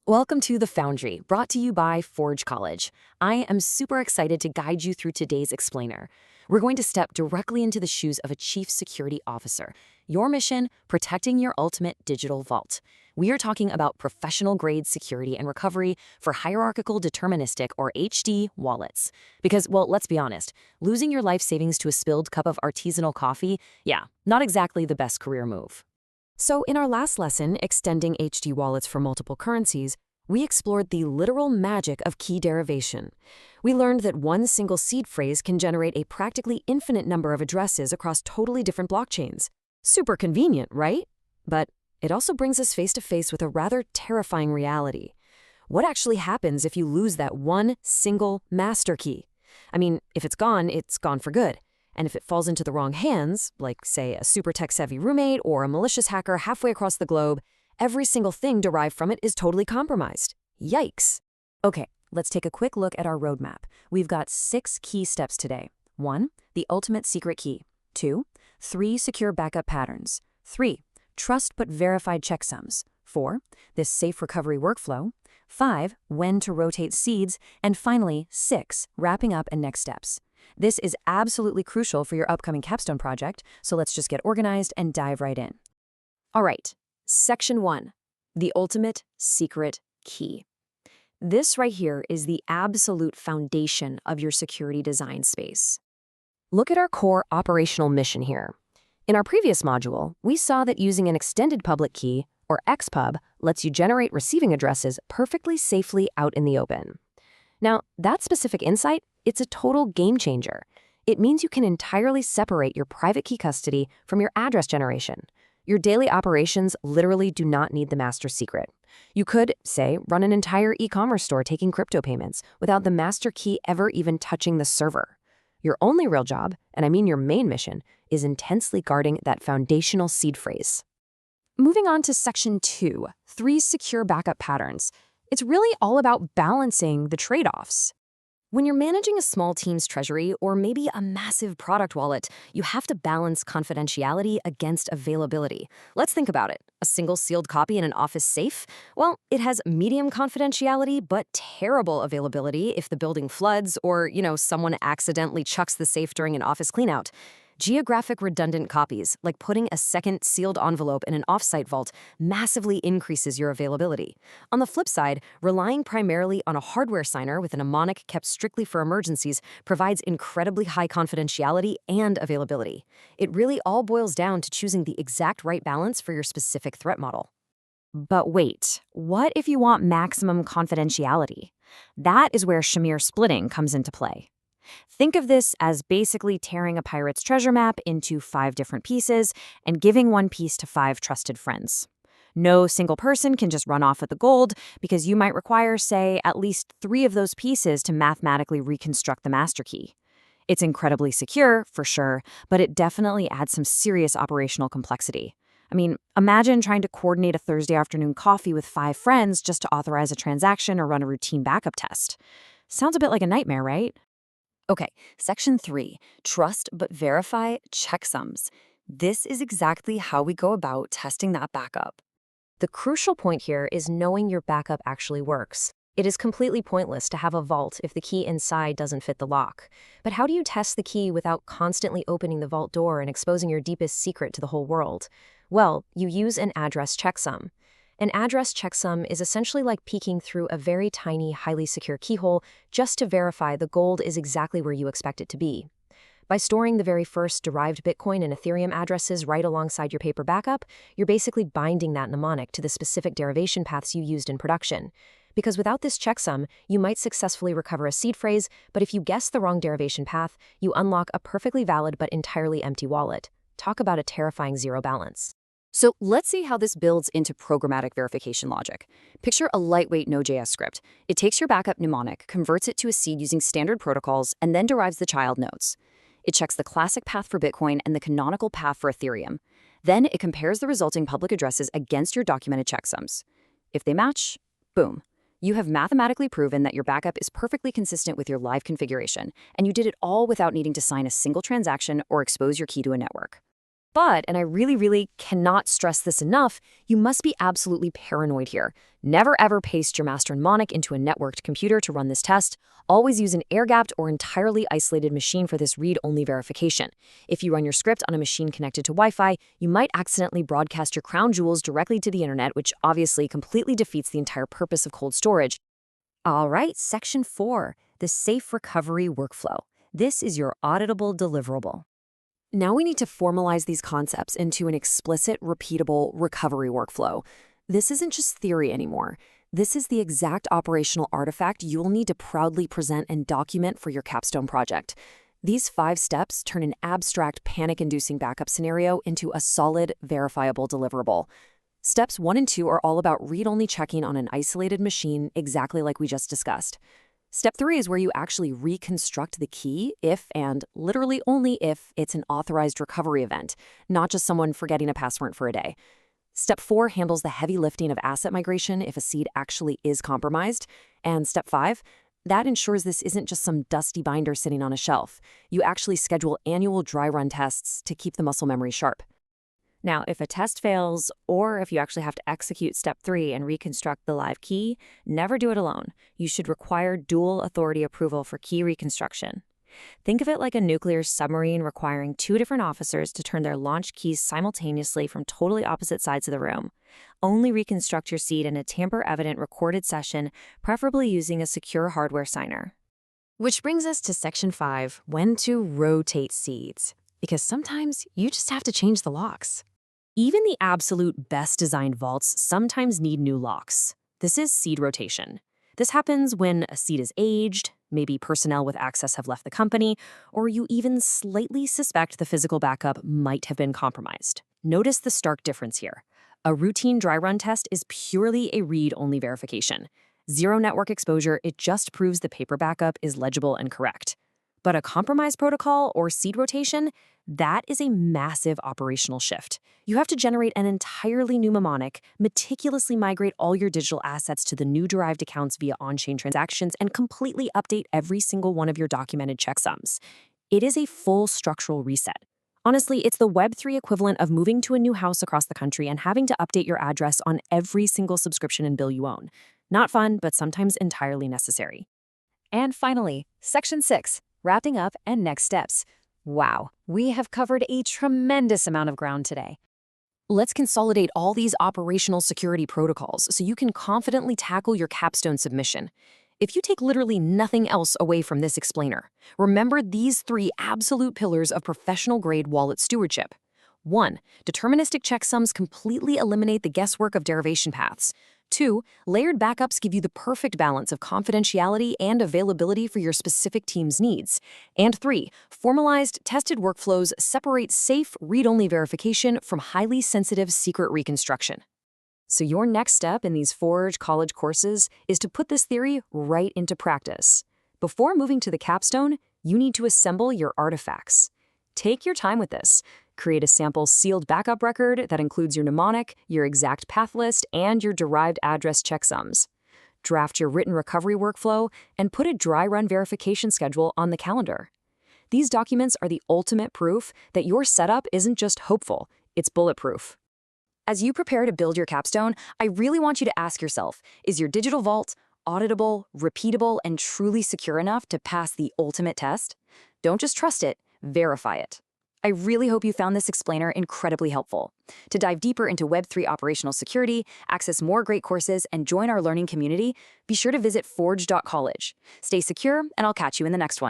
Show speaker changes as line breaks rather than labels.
Welcome to The Foundry, brought to you by Forge College. I am super excited to guide you through today's explainer. We're going to step directly into the shoes of a chief security officer. Your mission, protecting your ultimate digital vault. We are talking about professional-grade security and recovery for hierarchical deterministic, or HD, wallets. Because, well, let's be honest, losing your life savings to a spilled cup of artisanal coffee, yeah, not exactly the best career move. So in our last lesson, Extending HD Wallets for Multiple Currencies, we explored the literal magic of key derivation. We learned that one single seed phrase can generate a practically infinite number of addresses across totally different blockchains. Super convenient, right? But it also brings us face to face with a rather terrifying reality. What actually happens if you lose that one single master key? I mean, if it's gone for good. And if it falls into the wrong hands, like, say, a super tech-savvy roommate or a malicious hacker halfway across the globe, every single thing derived from it is totally compromised. Yikes. Okay, let's take a quick look at our roadmap. We've got 6 key steps today. 1. The ultimate secret key. 2. 3 secure backup patterns. 3. Trust but verified checksums. 4. This safe recovery workflow. 5. When to rotate seeds. And finally, 6. Wrapping up and next steps. This is absolutely crucial for your upcoming capstone project, so let's just get organized and dive right in. All right, Section 1, the ultimate secret key. This right here is the absolute foundation of your security design space. Look at our core operational mission here. In our previous module, we saw that using an extended public key, or XPub, lets you generate receiving addresses perfectly safely out in the open. Now, that specific insight, it's a total game changer. It means you can entirely separate your private key custody from your address generation. Your daily operations literally do not need the master secret. You could, say, run an entire e-commerce store taking crypto payments without the master key ever even touching the server. Your only real job, and I mean your main mission, is intensely guarding that foundational seed phrase. Moving on to Section 2, 3 secure backup patterns. It's really all about balancing the trade-offs. When you're managing a small team's treasury or maybe a massive product wallet, you have to balance confidentiality against availability. Let's think about it. A single sealed copy in an office safe? Well, it has medium confidentiality but terrible availability if the building floods or, someone accidentally chucks the safe during an office cleanout. Geographic redundant copies, like putting a second sealed envelope in an offsite vault, massively increases your availability. On the flip side, relying primarily on a hardware signer with a mnemonic kept strictly for emergencies provides incredibly high confidentiality and availability. It really all boils down to choosing the exact right balance for your specific threat model. But wait, what if you want maximum confidentiality? That is where Shamir splitting comes into play. Think of this as basically tearing a pirate's treasure map into 5 different pieces and giving one piece to 5 trusted friends. No single person can just run off with the gold because you might require, say, at least 3 of those pieces to mathematically reconstruct the master key. It's incredibly secure, for sure, but it definitely adds some serious operational complexity. I mean, imagine trying to coordinate a Thursday afternoon coffee with 5 friends just to authorize a transaction or run a routine backup test. Sounds a bit like a nightmare, right? Okay, Section 3, trust but verify checksums. This is exactly how we go about testing that backup. The crucial point here is knowing your backup actually works. It is completely pointless to have a vault if the key inside doesn't fit the lock. But how do you test the key without constantly opening the vault door and exposing your deepest secret to the whole world? Well, you use an address checksum. An address checksum is essentially like peeking through a very tiny, highly secure keyhole just to verify the gold is exactly where you expect it to be. By storing the very first derived Bitcoin and Ethereum addresses right alongside your paper backup, you're basically binding that mnemonic to the specific derivation paths you used in production. Because without this checksum, you might successfully recover a seed phrase, but if you guess the wrong derivation path, you unlock a perfectly valid but entirely empty wallet. Talk about a terrifying zero balance. So let's see how this builds into programmatic verification logic. Picture a lightweight Node.js script. It takes your backup mnemonic, converts it to a seed using standard protocols, and then derives the child nodes. It checks the classic path for Bitcoin and the canonical path for Ethereum. Then it compares the resulting public addresses against your documented checksums. If they match, boom. You have mathematically proven that your backup is perfectly consistent with your live configuration, and you did it all without needing to sign a single transaction or expose your key to a network. But, and I really cannot stress this enough, you must be absolutely paranoid here. Never ever paste your master mnemonic into a networked computer to run this test. Always use an air-gapped or entirely isolated machine for this read-only verification. If you run your script on a machine connected to Wi-Fi, you might accidentally broadcast your crown jewels directly to the internet, which obviously completely defeats the entire purpose of cold storage. All right, Section 4, the safe recovery workflow. This is your auditable deliverable. Now we need to formalize these concepts into an explicit, repeatable recovery workflow. This isn't just theory anymore. This is the exact operational artifact you'll need to proudly present and document for your capstone project. These 5 steps turn an abstract, panic-inducing backup scenario into a solid, verifiable deliverable. Steps 1 and 2 are all about read-only checking on an isolated machine, exactly like we just discussed. Step 3 is where you actually reconstruct the key if, and literally only if, it's an authorized recovery event, not just someone forgetting a password for a day. Step 4 handles the heavy lifting of asset migration if a seed actually is compromised. And Step 5, that ensures this isn't just some dusty binder sitting on a shelf. You actually schedule annual dry run tests to keep the muscle memory sharp. Now, if a test fails, or if you actually have to execute Step 3 and reconstruct the live key, never do it alone. You should require dual authority approval for key reconstruction. Think of it like a nuclear submarine requiring 2 different officers to turn their launch keys simultaneously from totally opposite sides of the room. Only reconstruct your seed in a tamper-evident recorded session, preferably using a secure hardware signer. Which brings us to Section 5, when to rotate seeds. Because sometimes you just have to change the locks. Even the absolute best designed vaults sometimes need new locks. This is seed rotation. This happens when a seed is aged, maybe personnel with access have left the company, or you even slightly suspect the physical backup might have been compromised. Notice the stark difference here. A routine dry run test is purely a read-only verification. Zero network exposure, it just proves the paper backup is legible and correct. But a compromise protocol or seed rotation, that is a massive operational shift. You have to generate an entirely new mnemonic, meticulously migrate all your digital assets to the new derived accounts via on-chain transactions, and completely update every single one of your documented checksums. It is a full structural reset. Honestly, it's the Web3 equivalent of moving to a new house across the country and having to update your address on every single subscription and bill you own. Not fun, but sometimes entirely necessary. And finally, Section 6. Wrapping up and next steps. Wow, we have covered a tremendous amount of ground today. Let's consolidate all these operational security protocols so you can confidently tackle your capstone submission. If you take literally nothing else away from this explainer, remember these 3 absolute pillars of professional-grade wallet stewardship. 1. Deterministic checksums completely eliminate the guesswork of derivation paths. 2. Layered backups give you the perfect balance of confidentiality and availability for your specific team's needs. And 3. Formalized, tested workflows separate safe, read-only verification from highly sensitive secret reconstruction. So your next step in these Forge college courses is to put this theory right into practice. Before moving to the capstone, you need to assemble your artifacts. Take your time with this. Create a sample sealed backup record that includes your mnemonic, your exact path list, and your derived address checksums. Draft your written recovery workflow and put a dry run verification schedule on the calendar. These documents are the ultimate proof that your setup isn't just hopeful, it's bulletproof. As you prepare to build your capstone, I really want you to ask yourself, is your digital vault auditable, repeatable, and truly secure enough to pass the ultimate test? Don't just trust it, verify it. I really hope you found this explainer incredibly helpful. To dive deeper into Web3 operational security, access more great courses, and join our learning community, be sure to visit forge.college. Stay secure, and I'll catch you in the next one.